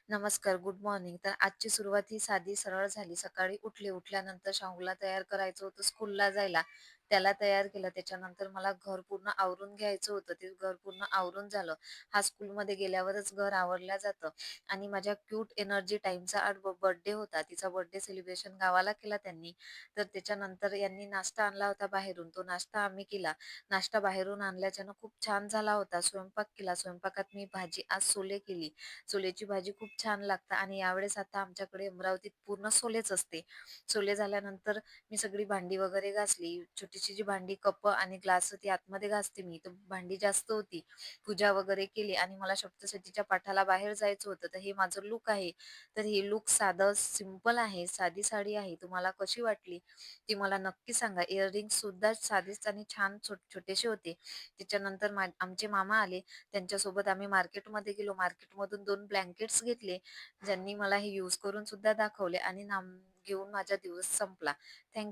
नमस्कार, good morning. तर आजची सुरुवात ही साधी सरळ झाली. सकाळी उठले, उठल्यानंतर शाहूला तयार करायचं होतं स्कूलला जायला. त्याला तयार केलं. त्याच्यानंतर मला घर पूर्ण आवरून घ्यायचं होतं. ते घर पूर्ण आवरून झालं. हा स्कूलमध्ये गेल्यावरच घर आवरलं जातं आणि माझ्या क्यूट एनर्जी टाईमचा आज बर्थडे होता. तिचा बर्थडे सेलिब्रेशन गावाला केला त्यांनी. तर त्याच्यानंतर यांनी नाश्ता आणला होता बाहेरून. तो नाश्ता आम्ही केला. नाश्ता बाहेरून आणल्याच्यानं खूप छान झाला होता. स्वयंपाक केला. स्वयंपाकात मी भाजी आज सोले केली. सोलेची भाजी खूप छान लागतं आणि यावेळेस आता आमच्याकडे अमरावतीत पूर्ण सोलेच असते. सोले झाल्यानंतर मी सगळी भांडी वगैरे घासली. छोटीशी जी भांडी, कप आणि ग्लास होती आतमध्ये घासते मी. तर भांडी जास्त होती. पूजा वगैरे केली आणि मला सप्तशतीच्या पाठाला बाहेर जायचं होतं. तर हे माझं लूक आहे. तर हे लूक साधं सिंपल आहे. साधी साडी आहे. तुम्हाला कशी वाटली ती मला नक्की सांगा. इयरिंग्स सुद्धा साधेच आणि छान छोटेसे होते. त्याच्यानंतर आमचे मामा आले. त्यांच्यासोबत आम्ही मार्केटमध्ये गेलो. मार्केटमधून 2 ब्लँकेट्स घेतले. ज्यांनी मला हे यूज करून सुद्धा दाखवले आणि घेऊन माझा दिवस संपला. थँक